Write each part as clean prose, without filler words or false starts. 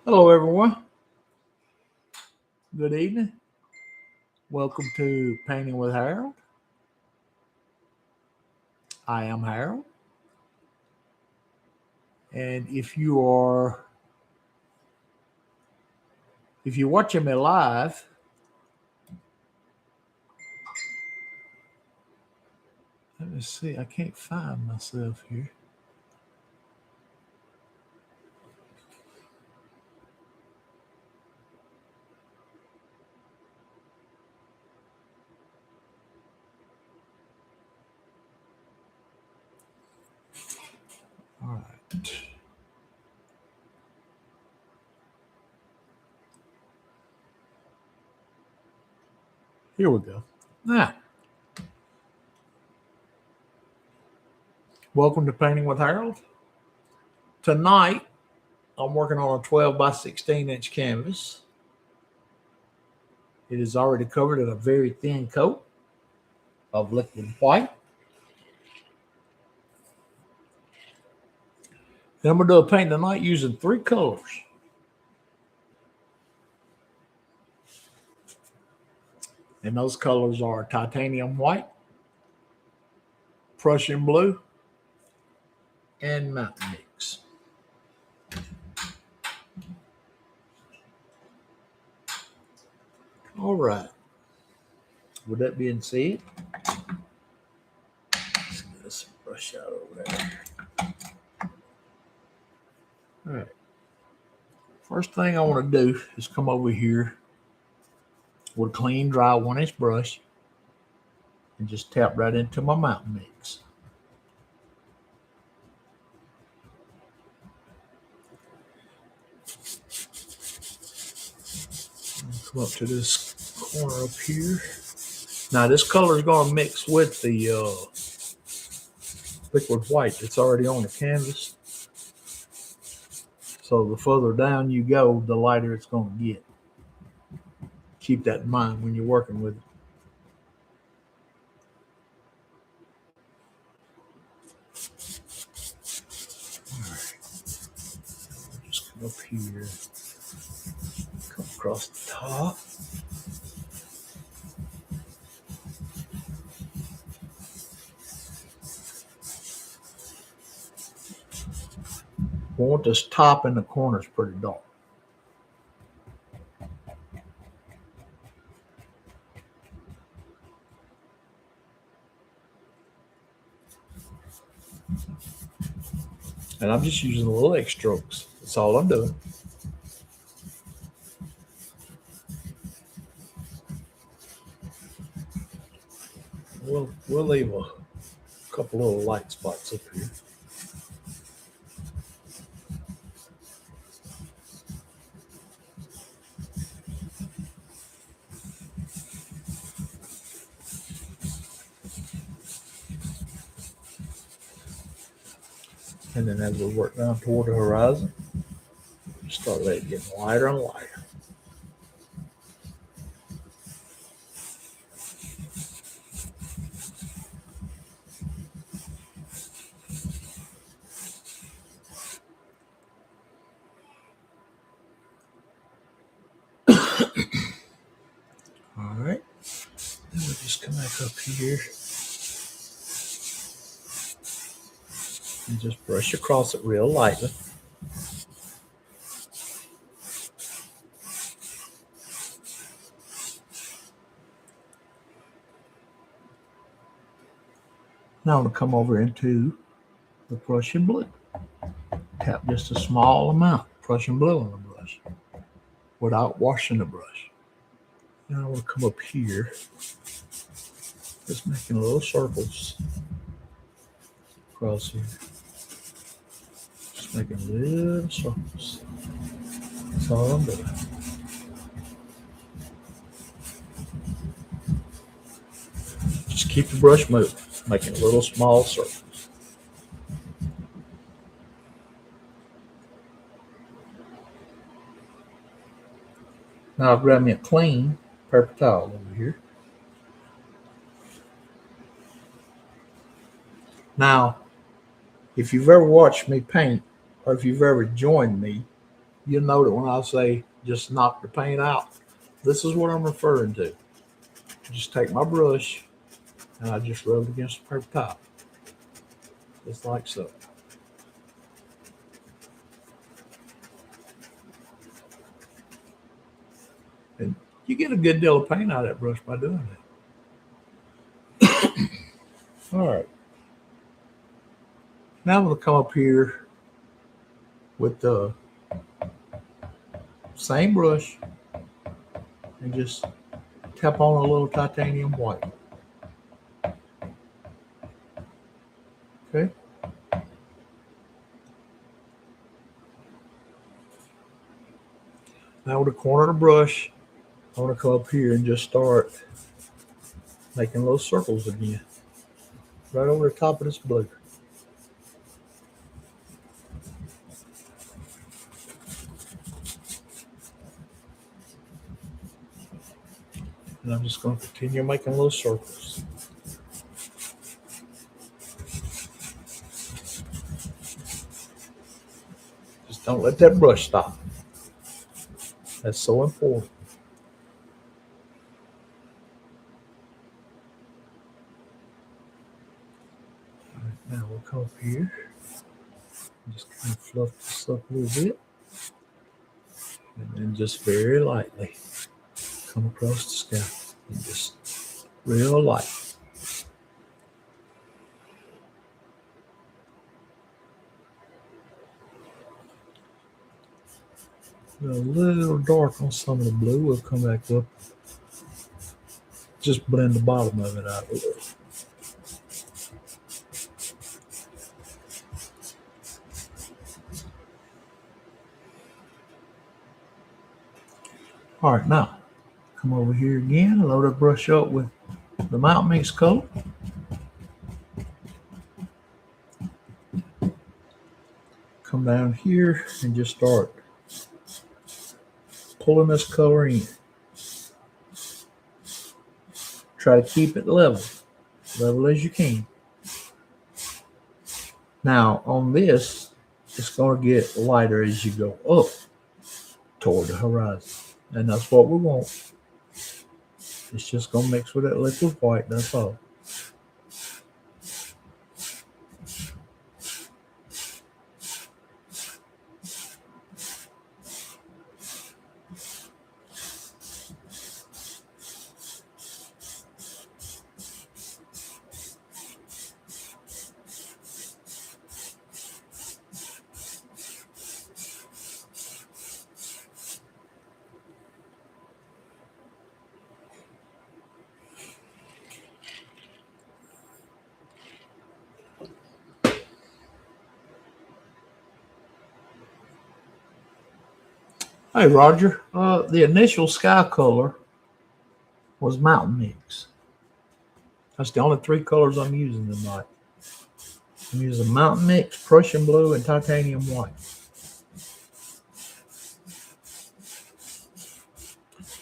Hello, everyone. Good evening. Welcome to Painting with Harold. I am Harold. And if you're watching me live, let me see. I can't find myself here. All right. Here we go. Now, welcome to Painting with Harold. Tonight, I'm working on a 12 by 16 inch canvas. It is already covered in a very thin coat of liquid white. Then I'm going to do a paint tonight using three colors. And those colors are titanium white, Prussian blue, and mountain mix. All right. With that being said, let's get this brush out over there. All right. First thing I want to do is come over here with a clean, dry 1-inch brush and just tap right into my mountain mix. Come up to this corner up here. Now this color is going to mix with the liquid white that's already on the canvas. So the further down you go, the lighter it's going to get. Keep that in mind when you're working with it. All right. Just come up here, come across the top. I want this top in the corners pretty dark. And I'm just using little X strokes. That's all I'm doing. We'll leave a couple little light spots up here. And then as we work down toward the horizon, start letting it get lighter and lighter. All right. Then we'll just come back up here and just brush across it real lightly. Now I'm going to come over into the Prussian blue. Tap just a small amount of Prussian blue on the brush without washing the brush. Now I want to come up here, just making little circles across here. Just making little circles. That's all I'm doing. Just keep the brush moving, making little small circles. Now I've grabbed me a clean paper towel over here. Now, if you've ever watched me paint, or if you've ever joined me You'll know that when I say just knock the paint out, this is what I'm referring to. Just take my brush and I just rub it against the paper top, just like so. And you get a good deal of paint out of that brush by doing that. All right. Now I'm going to come up here with the same brush and just tap on a little titanium white. Okay. Now with the corner of the brush, I want to come up here and just start making little circles again, right over the top of this blue. And I'm just going to continue making little circles. Just don't let that brush stop. That's so important. All right, now we'll come up here and just kind of fluff this up a little bit. And then just very lightly come across the scalp and just real light. A little dark on some of the blue. We'll come back up. Just blend the bottom of it out a little. All right, now come over here again, load our brush up with the Mountain Mix color. Come down here and just start pulling this color in. Try to keep it level as you can. Now on this, it's going to get lighter as you go up toward the horizon. And that's what we want. It's just going to mix with that liquid white, that's all. Hey, Roger, the initial sky color was Mountain Mix. That's the only three colors I'm using tonight. I'm using Mountain Mix, Prussian Blue, and Titanium White.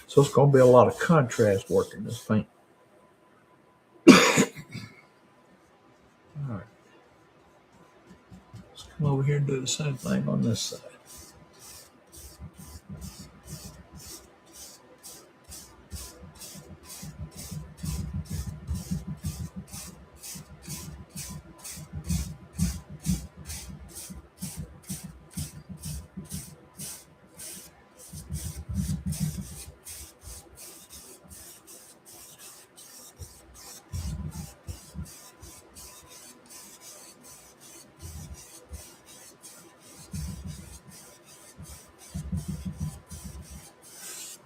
So it's going to be a lot of contrast work in this paint. All right. Let's come over here and do the same thing on this side.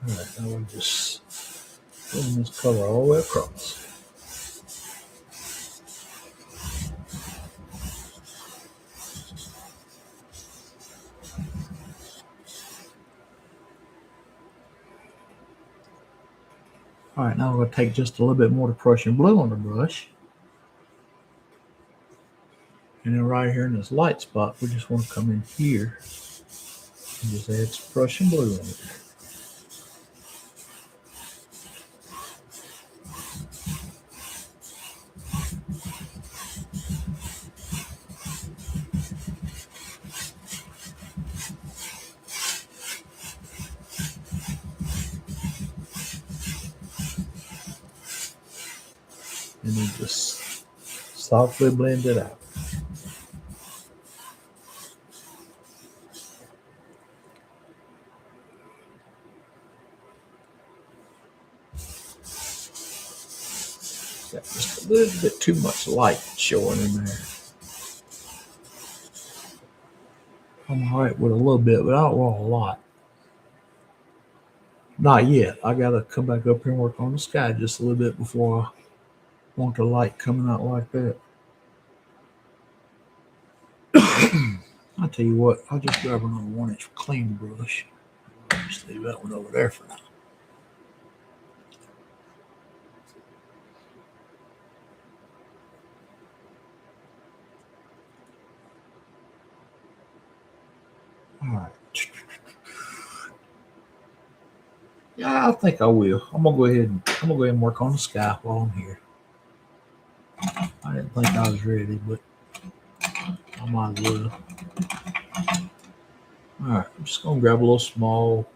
All right, now we're just putting this color all the way across. All right, now we're going to take just a little bit more of the Prussian Blue on the brush. And then right here in this light spot, we just want to come in here and just add some Prussian Blue in it. Just softly blend it out. Got just a little bit too much light showing in there. I'm all right with a little bit, but I don't want a lot. Not yet. I gotta come back up here and work on the sky just a little bit before I want the light coming out like that. I'll tell you what, I'll just grab another 1-inch clean brush. Just leave that one over there for now. All right. Yeah, I think I will. I'm gonna go ahead and work on the sky while I'm here. I didn't think I was ready, but I might as well. All right, I'm just gonna grab a little small.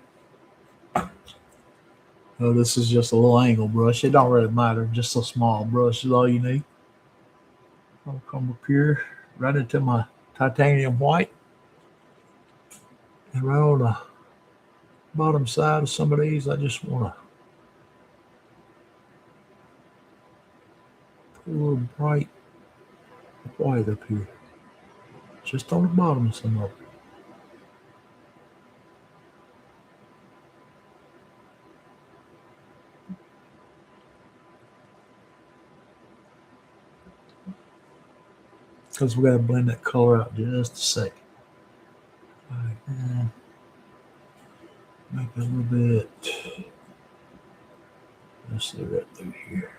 Oh, this is just a little angle brush. It don't really matter. Just a small brush is all you need. I'll come up here right into my titanium white, and right on the bottom side of some of these, I just want to put a little bright white up here, just on the bottom of some of them. Because we got to blend that color out just a second. All right, make it a little bit. Let's see right through here.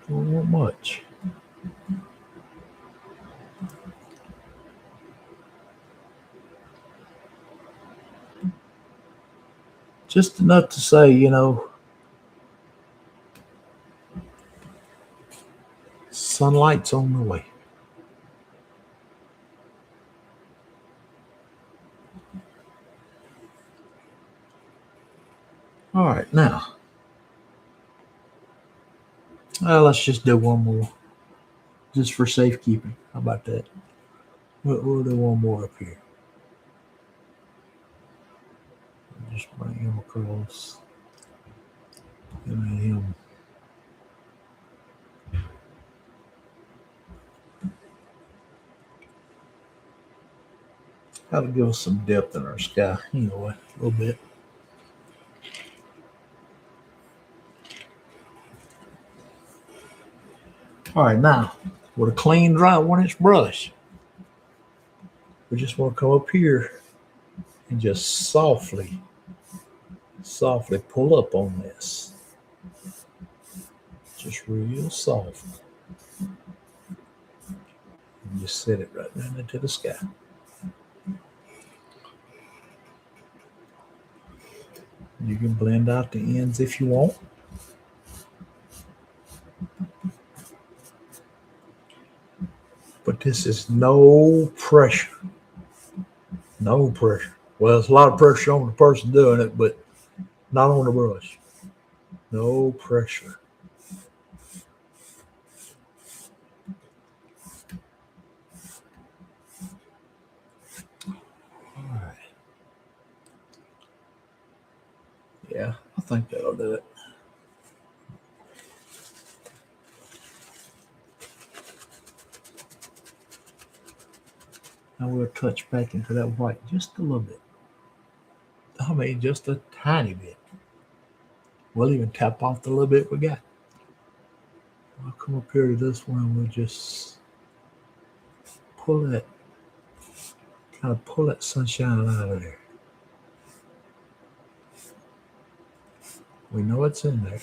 Don't want much. Just enough to say, sunlight's on the way. All right, now, let's just do one more, just for safekeeping. How about that? We'll do one more up here. Just bring him across. And then him. That'll give us some depth in our sky, anyway, a little bit. All right, now, with a clean, dry 1-inch brush, we just want to come up here and just softly pull up on this. Just real soft. And just set it right down into the sky. You can blend out the ends if you want. But this is no pressure. No pressure. Well, it's a lot of pressure on the person doing it, but not on the brush. No pressure. All right. Yeah, I think that'll do it. Now we'll touch back into that white just a little bit. I mean, just a tiny bit. We'll even tap off the little bit we got. I'll come up here to this one and we'll just pull that, kind of pull that sunshine out of there. We know it's in there.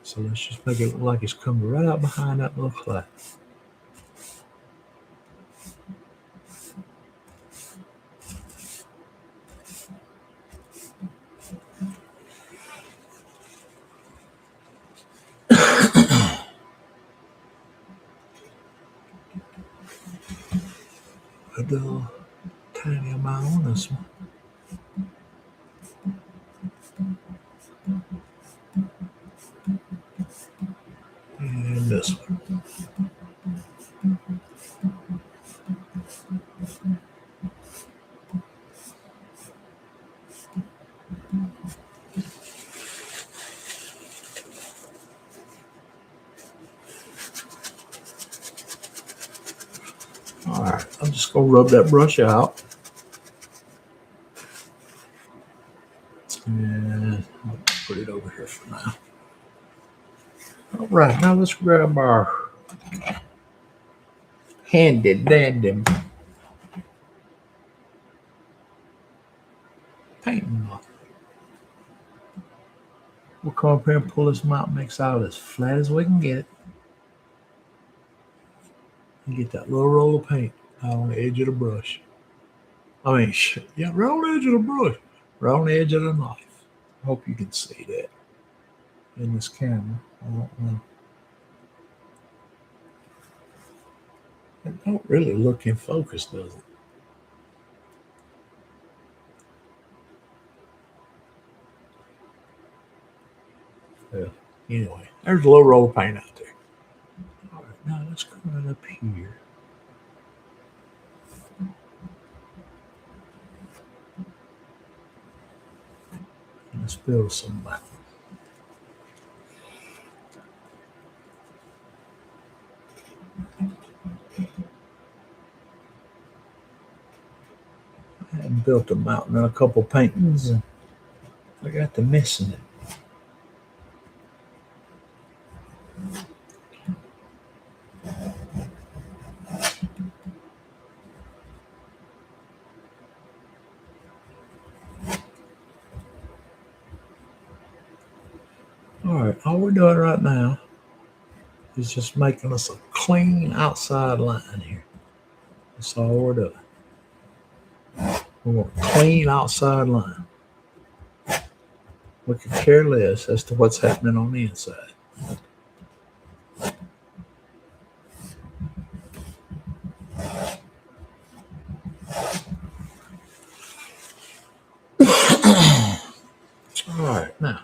So let's just make it look like it's coming right out behind that little cloud. A little tiny amount on this one. And this one. All right, I'm just gonna rub that brush out. And I'll put it over here for now. All right, now let's grab our handy dandy painting knife. We'll come up here and pull this mountain mix out as flat as we can get it. And get that little roll of paint out on the edge of the brush. Yeah, right on the edge of the brush. Right on the edge of the knife. I hope you can see that in this camera. I don't know. It don't really look in focus, does it? Yeah. Anyway, there's a little roll of paint out there. All right, now let's go right up here. And let's build some mountain. I hadn't built a mountain in a couple paintings, and I got to missing it. All right, all we're doing right now is just making us a clean outside line here. That's all we're doing. We want a clean outside line. We could care less as to what's happening on the inside. All right, now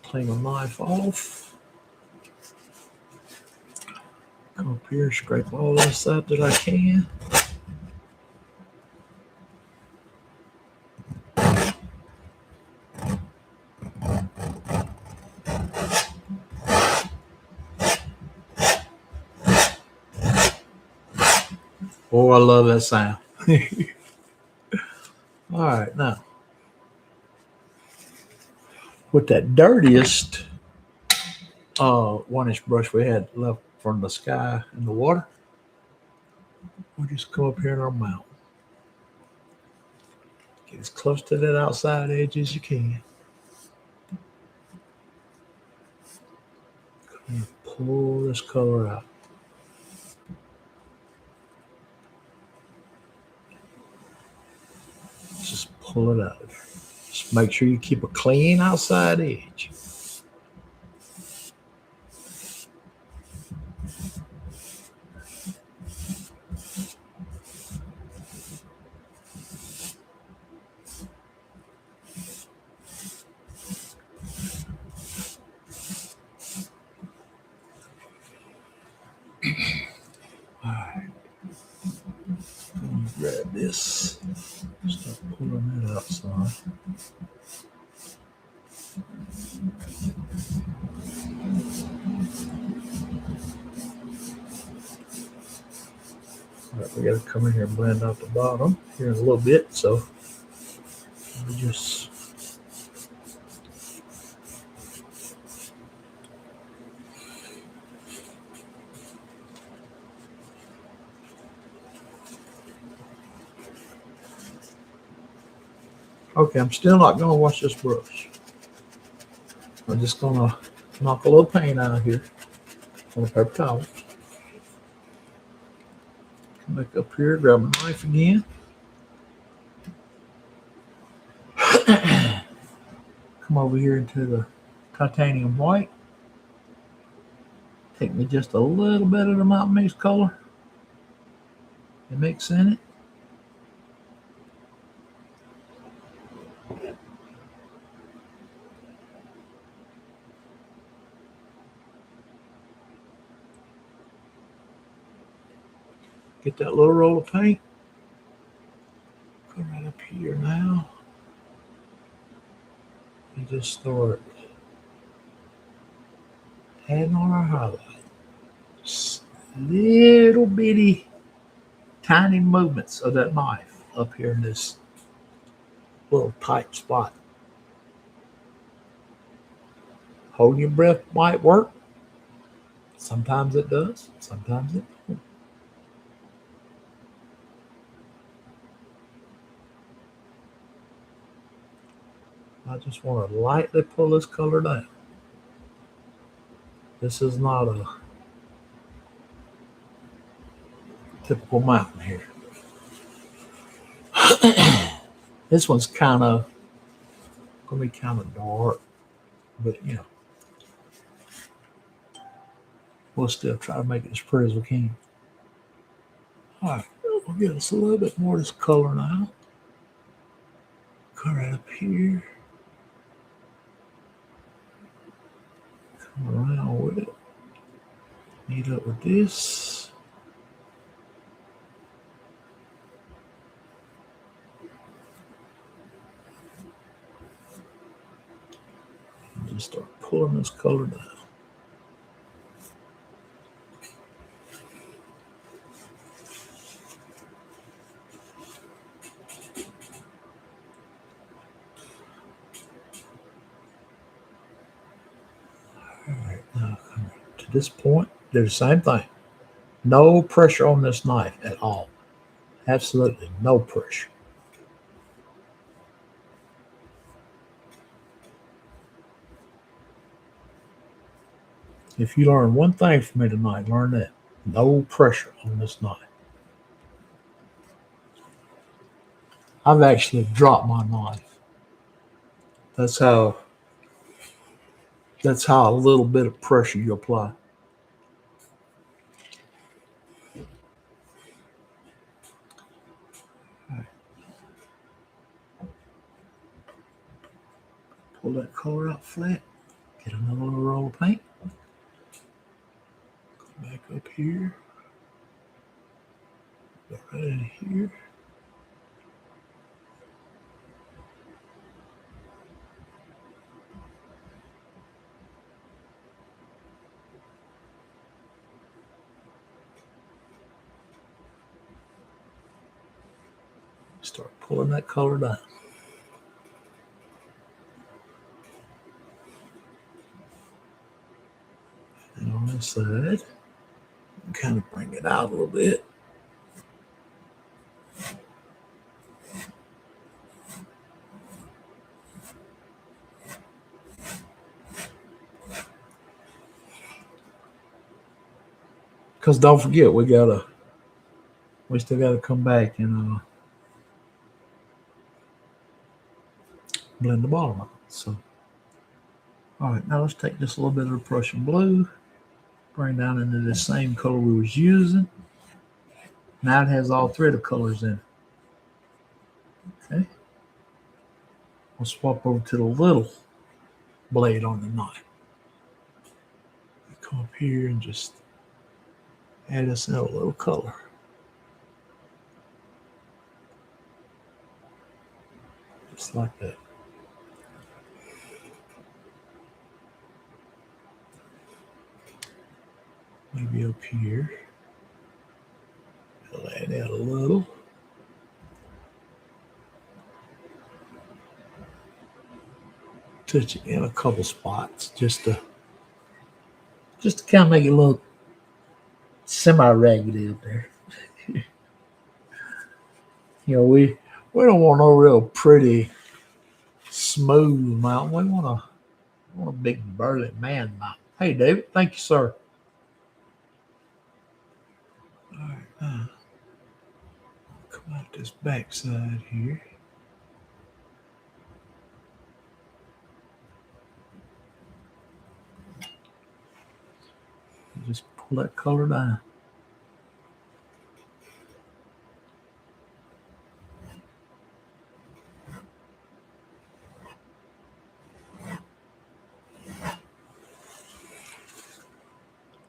clean my knife off. Come up here, scrape all this up that I can. Oh, I love that sound. All right, now with that dirtiest 1-inch brush we had left from the sky and the water, we'll just come up here in our mountain. Get as close to that outside edge as you can. And pull this color out. Just pull it out. Just make sure you keep a clean outside edge. All right. Grab this. Start pulling that out some. All right, we got to come in here and blend out the bottom here in a little bit. So we just okay. I'm still not going to wash this brush. I'm just going to knock a little paint out here on a paper towel. Come back up here, grab a knife again. Come over here into the titanium white. Take me just a little bit of the mountain mix color and mix in it. Get that little roll of paint. Go right up here now. And just start adding on our highlight. Just little bitty, tiny movements of that knife up here in this little tight spot. Holding your breath might work. Sometimes it does, sometimes it don't. I just want to lightly pull this color down. This is not a typical mountain here. This one's kind of going to be kind of dark, but you know, we'll still try to make it as pretty as we can. All right, we'll get us a little bit more of this color now. Come right up here. Come around with it. Meet up with this. And just start pulling this color down. All right, now come to this point, do the same thing. No pressure on this knife at all. Absolutely no pressure. If you learn one thing from me tonight, learn that. No pressure on this knife. I've actually dropped my knife. That's how a little bit of pressure you apply. All right. Pull that color out flat. Get another little roll of paint. Go back up here. Go right in here. Start pulling that color down. And on this side, kind of bring it out a little bit. Because don't forget, we still gotta come back and blend the bottom out. So, all right, now let's take just a little bit of the Prussian blue, bring down into the same color we was using. Now it has all three of the colors in it. Okay. We'll swap over to the little blade on the knife. Come up here and just add us in a little color. Just like that. Maybe up here. I'll add out a little. Touch it in a couple spots just to kind of make it look semi-raggedy up there. You know, we don't want no real pretty, smooth mountain. We want a big burly man mountain. Hey, David, thank you, sir. All right, now come out this back side here. Just pull that color down.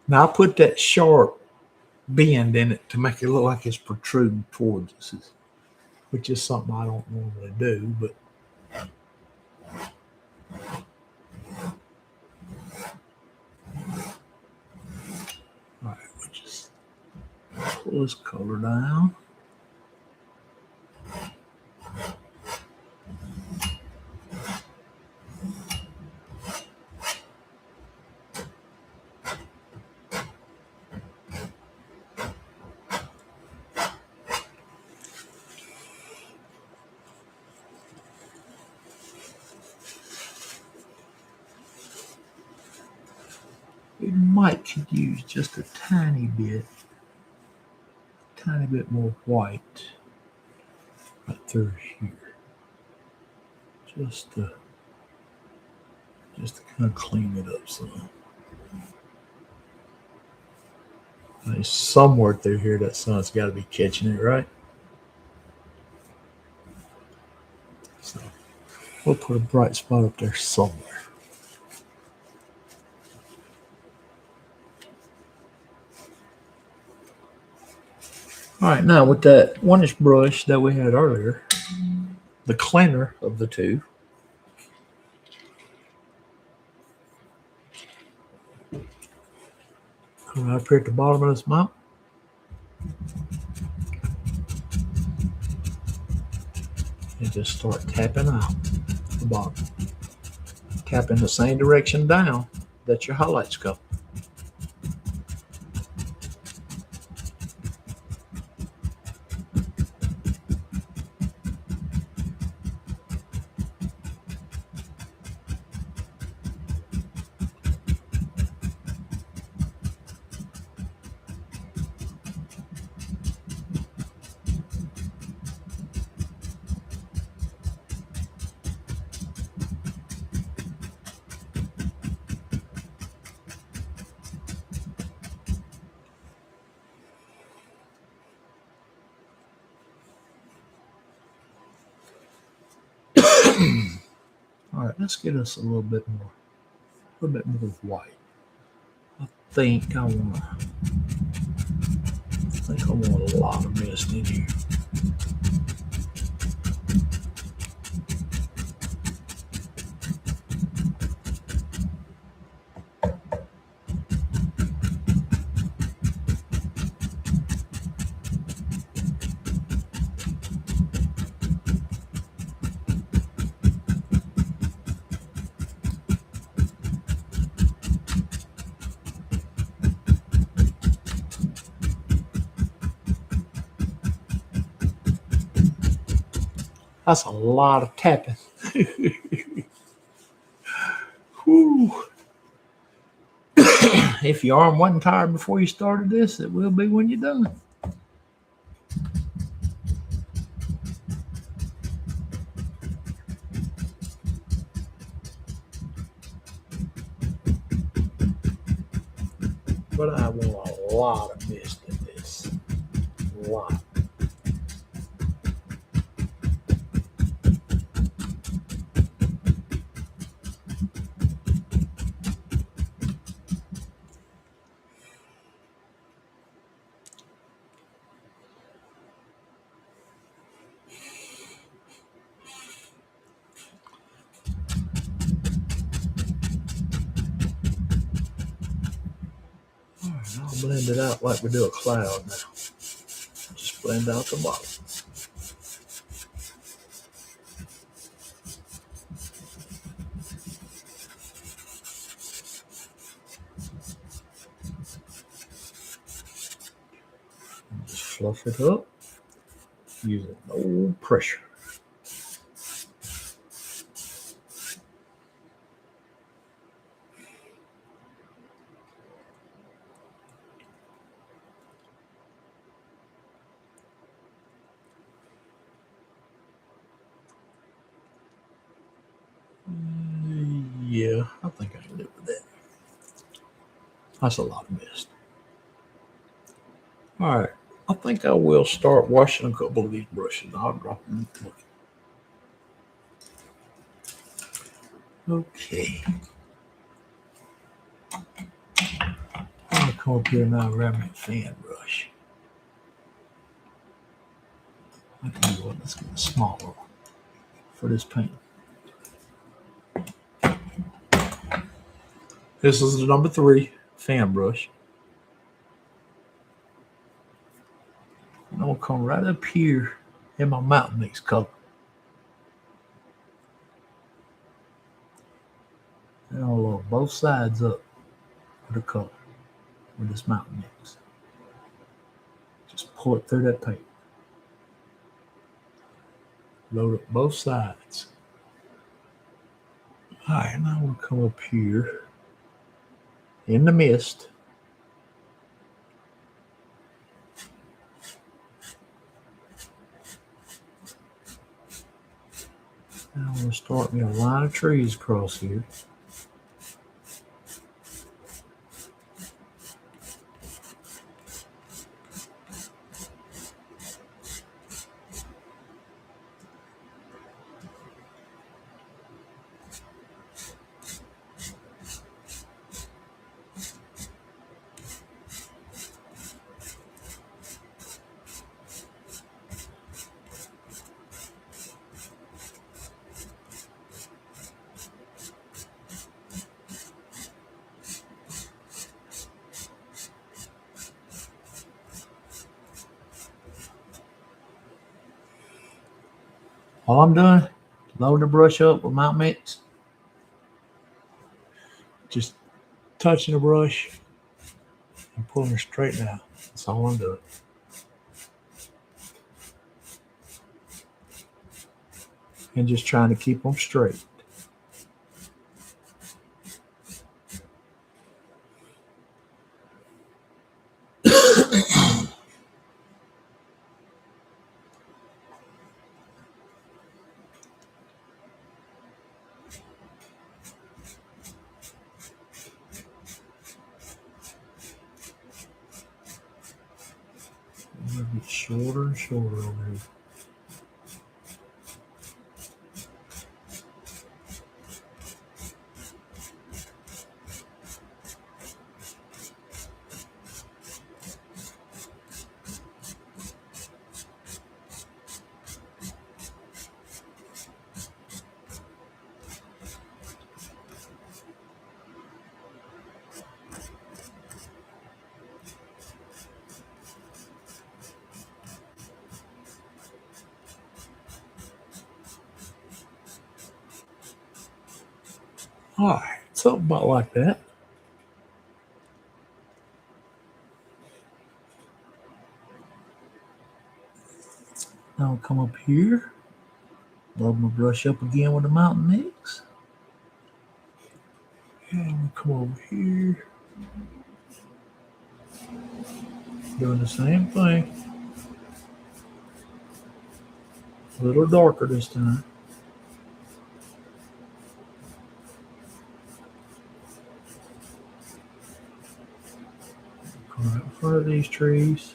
Now I put that sharp bend in it to make it look like it's protruding towards us, which is something I don't normally do, but all right, we'll just pull this color down. We might could use just a tiny bit more white right through here, just to kind of clean it up some. Somewhere through here, that sun's got to be catching it, right? So we'll put a bright spot up there somewhere. All right, now with that 1-inch brush that we had earlier, the cleaner of the two, come right up here at the bottom of this mount. And just start tapping out the bottom. Tap in the same direction down that your highlights go. All right, let's get us a little bit more white. I think I want a lot of mist in here. That's a lot of tapping. Whew. If your arm wasn't tired before you started this, it will be when you're done. But I want a lot of mist in this. A lot. I'll blend it out like we do a cloud now. Just blend out the bottom. And just fluff it up using no pressure. Yeah, I think I can live with that. That's a lot of mist. All right, I think I will start washing a couple of these brushes. I'll drop them. Okay. I'm going to come up here now and grab my fan brush. Let's get a smaller one for this paint. This is the number 3 fan brush. And I'm gonna come right up here in my mountain mix color. And I'll load both sides up with the color with this mountain mix. Just pull it through that paint. Load up both sides. Alright, now I'm gonna come up here in the mist. Now I'm going to start me a line of trees across here. All I'm doing, loading the brush up with mountain mix. Just touching the brush and pulling it straight down. That's all I'm doing. And just trying to keep them straight. I'm going to get shorter and shorter over here. All right, something about like that. Now I'll come up here, load my brush up again with the mountain mix. And we'll come over here, doing the same thing. A little darker this time. Come right in front of these trees.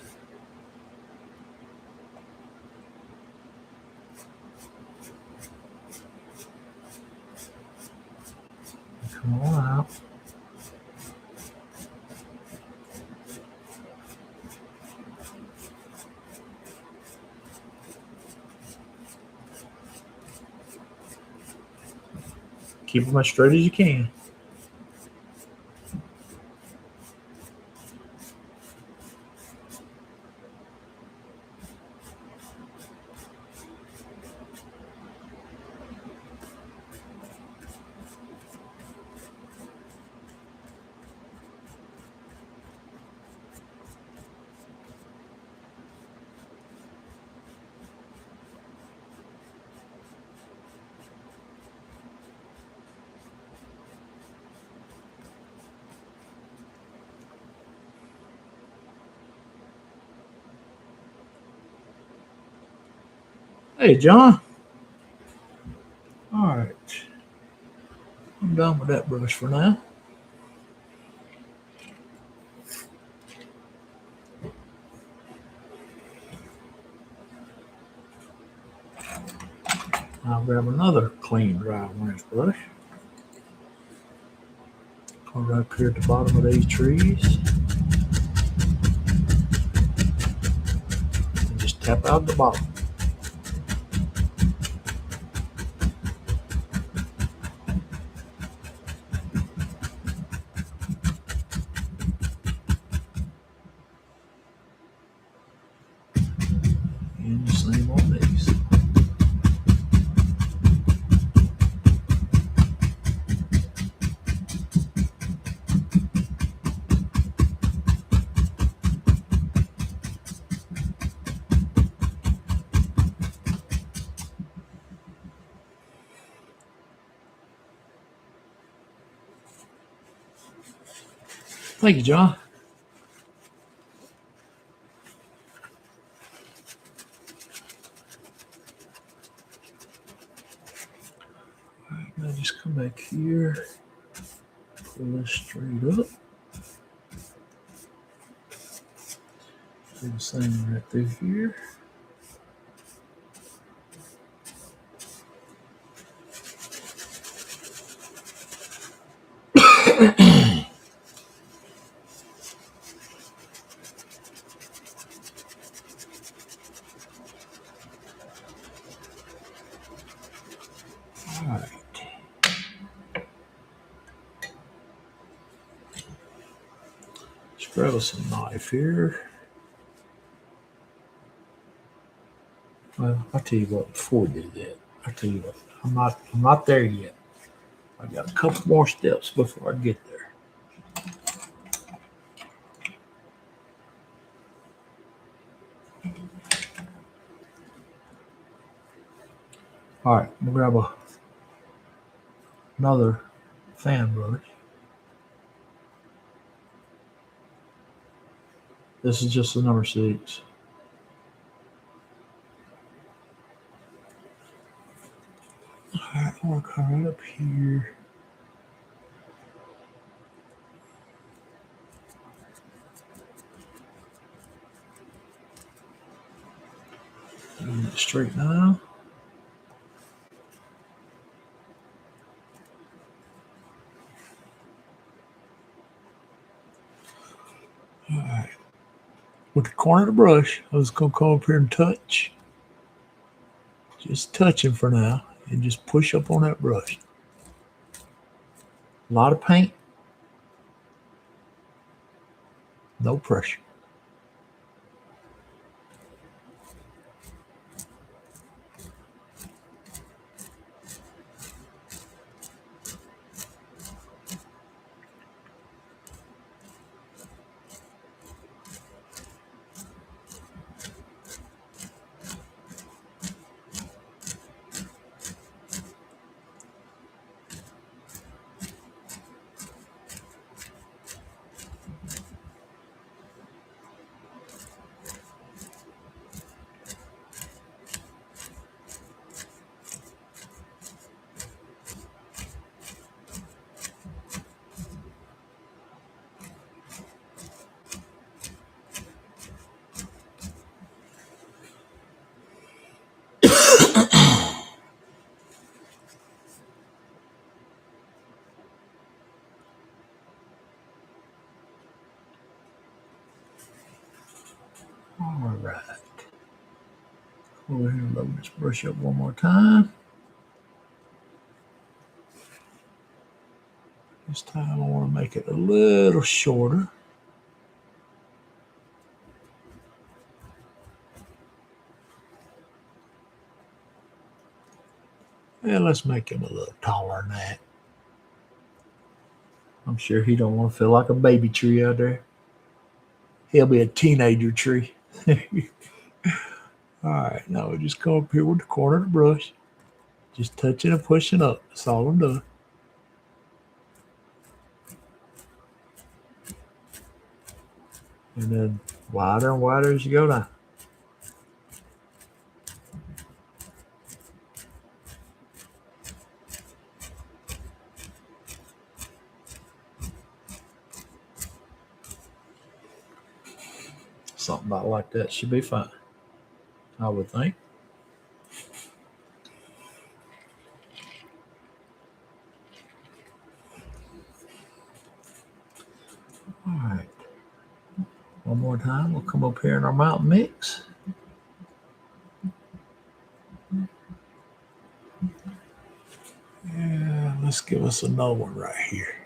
Come on out. Keep them as straight as you can. Hey, John. All right. I'm done with that brush for now. I'll grab another clean, dry orange brush. Come right up here at the bottom of these trees. And just tap out the bottom. Same on these. Thank you, John. All right, now just come back here, pull this straight up. Do the same right through here. All right. Let's grab us a knife here. Well, I'll tell you what, before we do that, I'll tell you what, I'm not there yet. I got a couple more steps before I get there. All right, we'll grab another fan brush. This is just the number 6. All right, I want to come right up here. Straight now. All right. With the corner of the brush, I was going to come up here and touch. Just touching for now. And just push up on that brush. A lot of paint. No pressure. All right. Over here and load this brush up one more time. This time I want to make it a little shorter. And let's make him a little taller than that. I'm sure he don't want to feel like a baby tree out there. He'll be a teenager tree. All right, now we'll just come up here with the corner of the brush. Just touching and pushing up. That's all I'm doing. And then wider and wider as you go down. Something about like that should be fine, I would think. All right. One more time, we'll come up here in our mountain mix. Yeah, let's give us another one right here.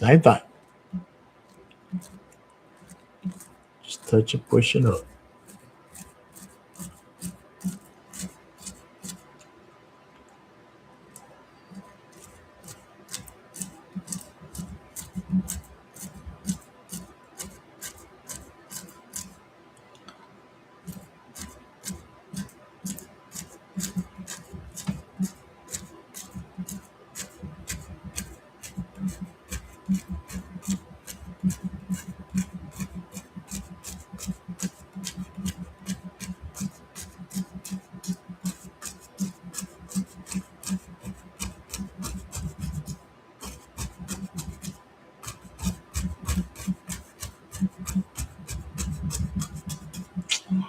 Same thing. Just touch it, push it up.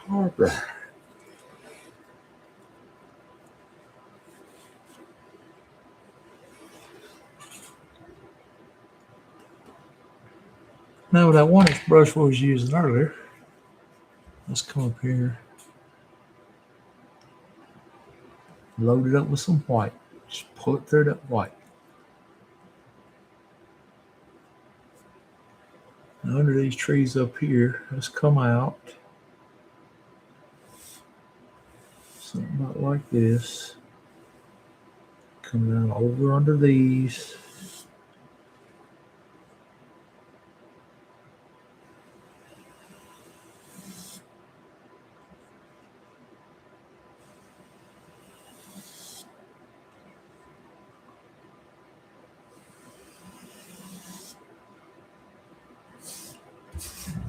All right. Now that 1-inch brush we was using earlier, let's come up here, load it up with some white. Just pull it through that white. Now under these trees up here, let's come out something about like this. Come down over under these.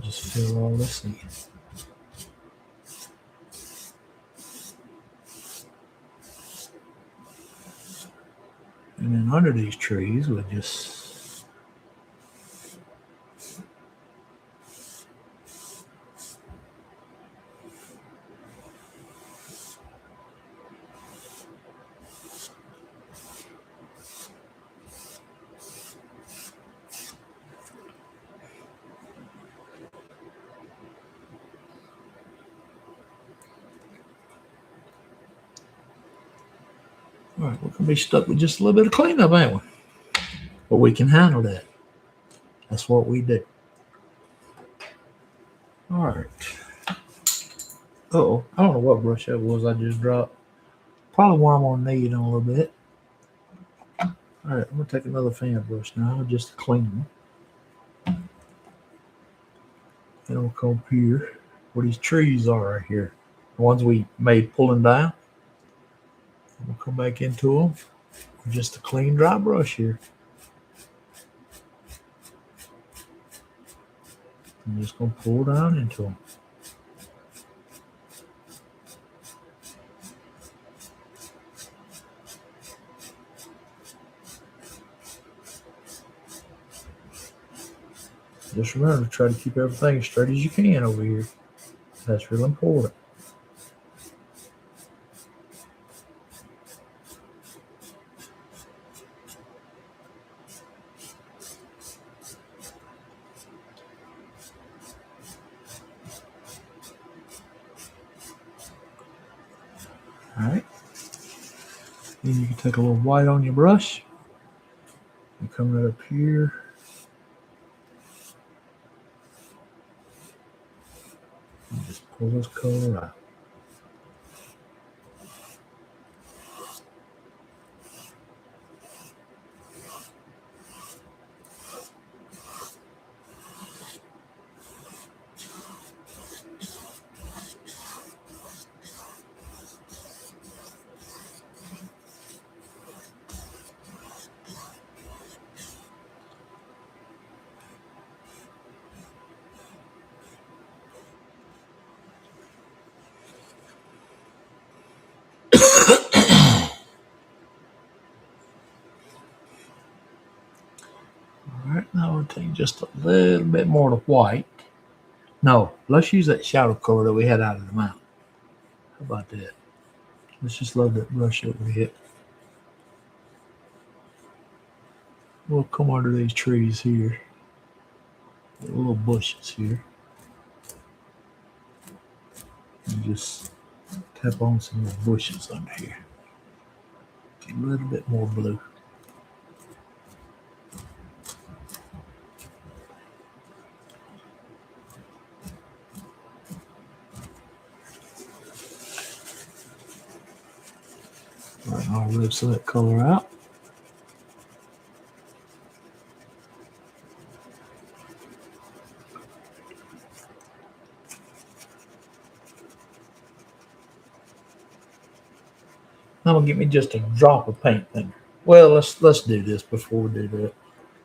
Just fill all this in. And then under these trees, we'll just all right, we're going to be stuck with just a little bit of cleanup, ain't we? But we can handle that. That's what we do. All right. Uh-oh. I don't know what brush that was I just dropped. Probably one I'm going to need in a little bit. All right, I'm going to take another fan brush now, just to clean them. And I'll come up here where these trees are right here. The ones we made pulling down. We'll come back into them with just a clean, dry brush here. I'm just going to pull down into them. Just remember to try to keep everything as straight as you can over here. That's real important. All right. Then you can take a little white on your brush and come right up here. And just pull this color out. All right, now I'll take just a little bit more of white. No, let's use that shadow color that we had out of the mountain. How about that? Let's just load that brush up a bit. We'll come under these trees here. The little bushes here. And just tap on some of the bushes under here. Get a little bit more blue. All right, I'll rub some of that color out. I'm gonna get me just a drop of paint thinner. Well, let's do this before we do that.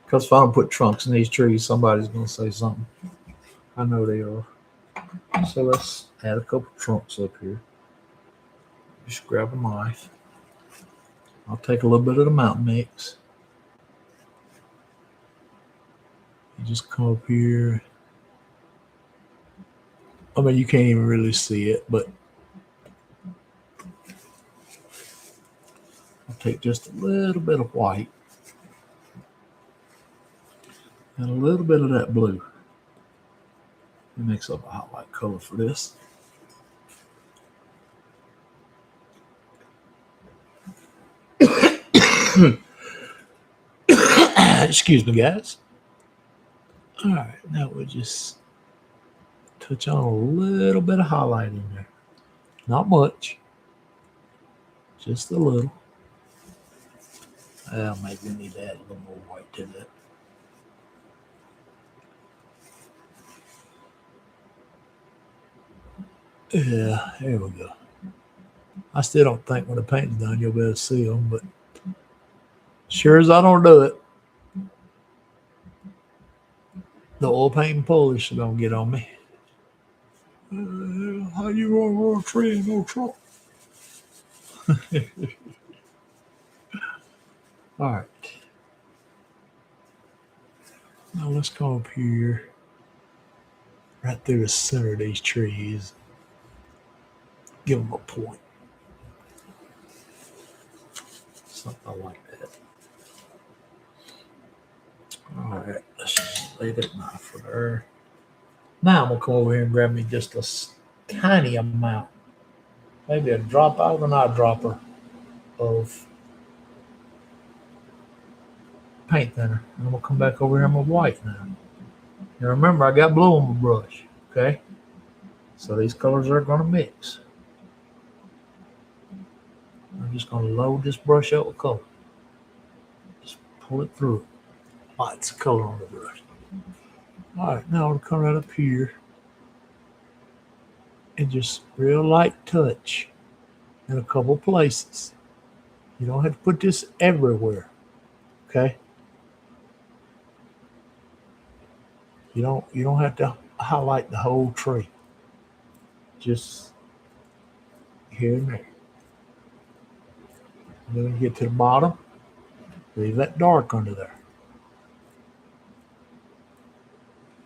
Because if I don't put trunks in these trees, somebody's gonna say something. I know they are. So let's add a couple trunks up here. Just grab a knife. I'll take a little bit of the mountain mix. You just come up here. I mean, you can't even really see it, but I'll take just a little bit of white and a little bit of that blue. It makes up a highlight color for this. Excuse me, guys. All right, now we'll just touch on a little bit of highlight in there. Not much, just a little. Maybe we need to add a little more white to that. Yeah, there we go. I still don't think when the paint's done you'll be able to see them, but sure as I don't do it, the oil paint and polish are gonna get on me. How you gonna run a tree in no truck? All right. Now let's go up here, right through the center of these trees. Give them a point. Something like that. All right, let's just lay that knife for there. Now I'm gonna come over here and grab me just a tiny amount, maybe a drop out of an eyedropper of paint thinner. And I'm gonna come back over here with white now. Now remember, I got blue on my brush, okay? So these colors are gonna mix. I'm just gonna load this brush up with color. Just pull it through. Lots of color on the brush. All right, now I'm gonna come right up here and just real light touch in a couple places. You don't have to put this everywhere, okay? You don't have to highlight the whole tree. Just here and there. And then when you get to the bottom, leave that dark under there.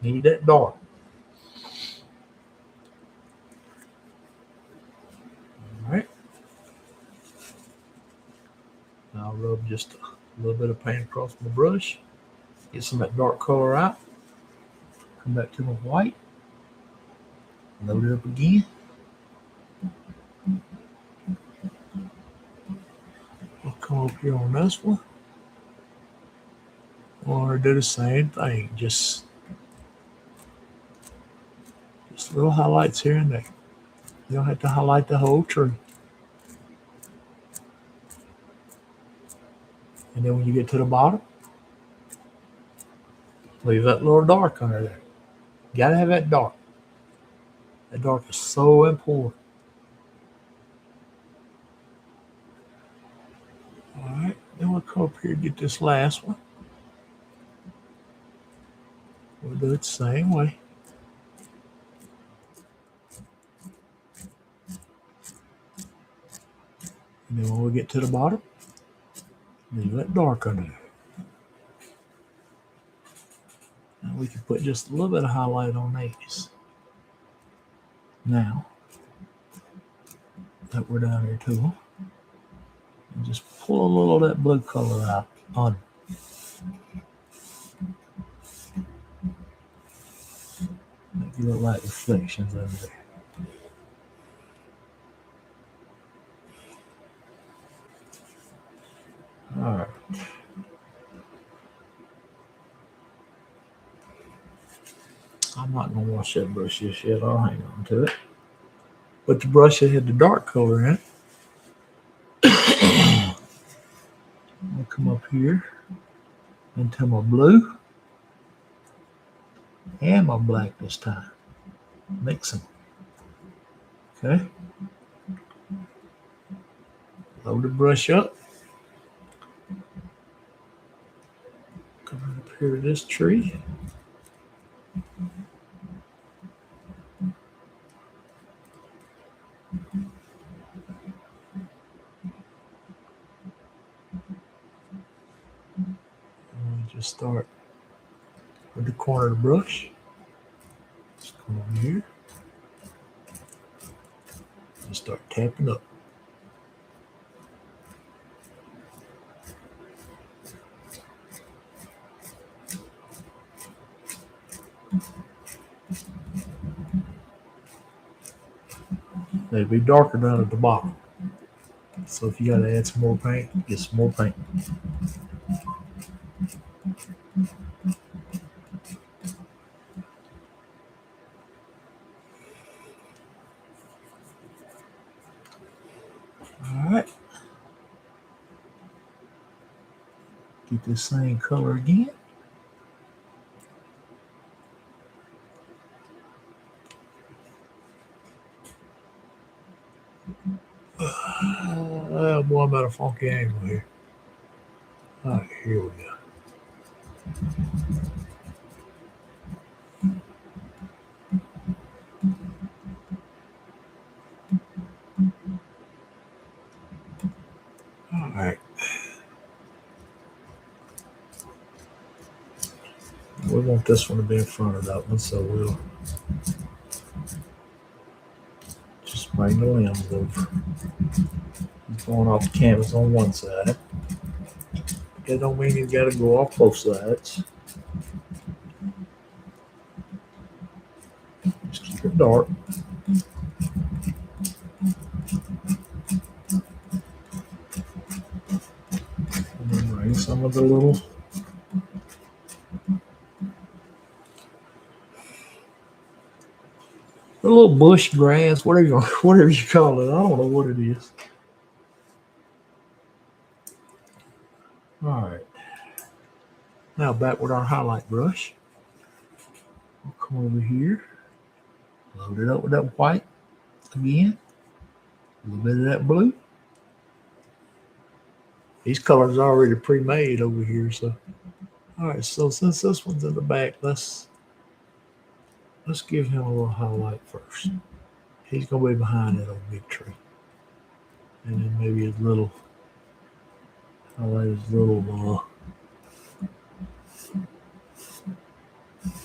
Need that dark. All right. Now I'll rub just a little bit of paint across my brush. Get some of that dark color out. Come back to my white. Load it up again. I'll come up here on this one. Or do the same thing. Just little highlights here and there. You don't have to highlight the whole tree. And then when you get to the bottom, leave that little dark under there. You gotta have that dark. That dark is so important. All right, then we'll come up here and get this last one. We'll do it the same way. And then when we get to the bottom, leave that dark under there. And we can put just a little bit of highlight on these. Now that we're down here too, and just pull a little of that blue color out on. Make you look like reflections over there. All right. I'm not going to wash that brush just yet. I'll hang on to it. But the brush that had the dark color in it, come up here into my blue and my black this time. Mix them. Okay. Load the brush up. Come up here to this tree. And just start with the corner of the brush. Just come over here. And start tapping up. They'll be darker down at the bottom. So if you got to add some more paint, get some more paint. All right. Get this same color again. Boy, I'm at a funky angle here. All right, here we go. All right. We want this one to be in front of that one, so we'll just bring the limbs over. He's going off the canvas on one side. That don't mean you got to go off both sides. Just keep it dark. And then bring some of the little bush grass, whatever you call it. I don't know what it is. All right. Now back with our highlight brush. We'll come over here. Load it up with that white again. A little bit of that blue. These colors are already pre-made over here, so. All right, so since this one's in the back, let's give him a little highlight first. He's gonna be behind that old big tree. And then maybe his little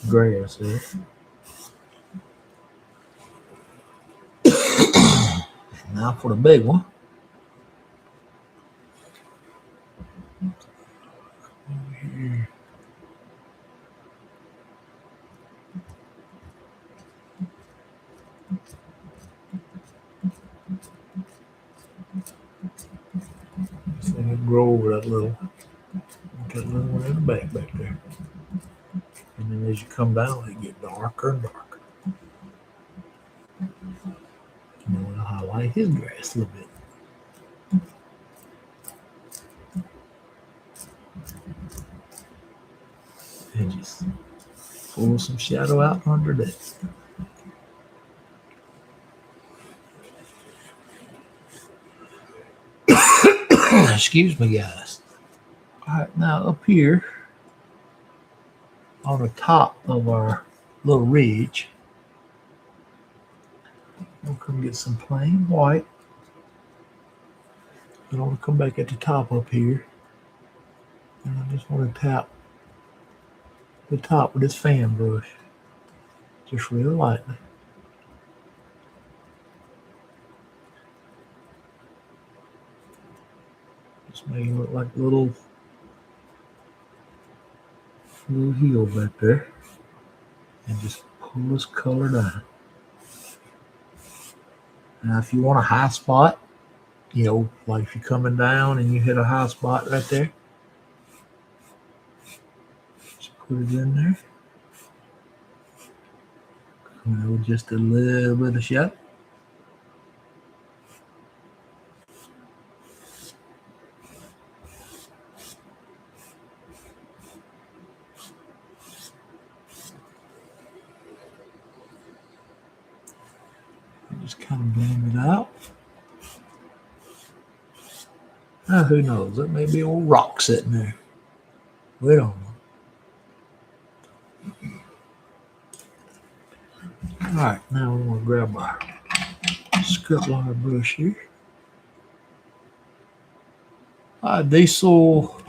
grass there. Now for the big one. Over here. So it'll grow over that little one in the back there. And then as you come down, it get darker and darker. And then we'll highlight his grass a little bit. And just pull some shadow out under that. Excuse me, guys. All right, now up here on the top of our little ridge, we'll come get some plain white. And I want to come back at the top up here. And I just want to tap the top with this fan brush. Just really lightly. Just make it look like a little hill back there. And just pull this color down. Now if you want a high spot, like if you're coming down and you hit a high spot right there, just put it in there. With just a little bit of shadow. Just kind of blend it out. Who knows? There may be a old rock sitting there. We don't know. All right, now we're going to grab our script liner brush here. Diesel.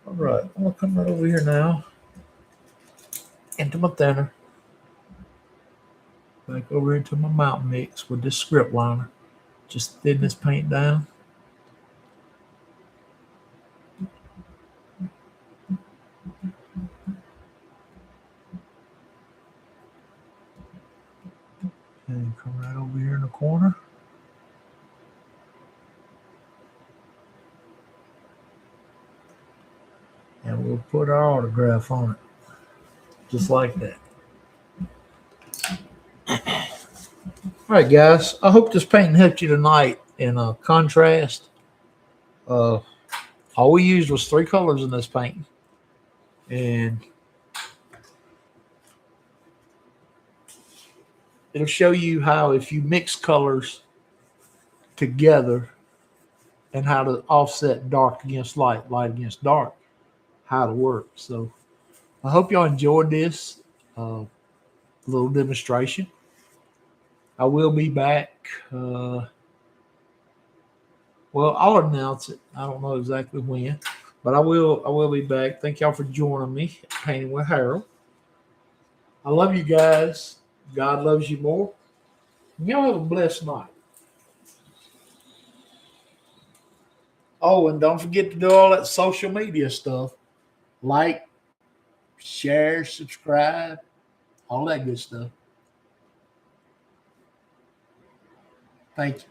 All right, I'm going to come right over here now into my thinner. Back over into my mountain mix with this script liner. Just thin this paint down. And come right over here in the corner. And we'll put our autograph on it. Just like that. All right, guys. I hope this painting helped you tonight in contrast. All we used was 3 colors in this painting. And it'll show you how if you mix colors together and how to offset dark against light, light against dark, how to work. So I hope y'all enjoyed this little demonstration. I will be back. Well, I'll announce it. I don't know exactly when, but I will be back. Thank y'all for joining me at Painting with Harold. I love you guys. God loves you more. And y'all have a blessed night. Oh, and don't forget to do all that social media stuff. Like, share, subscribe, all that good stuff. Thank you.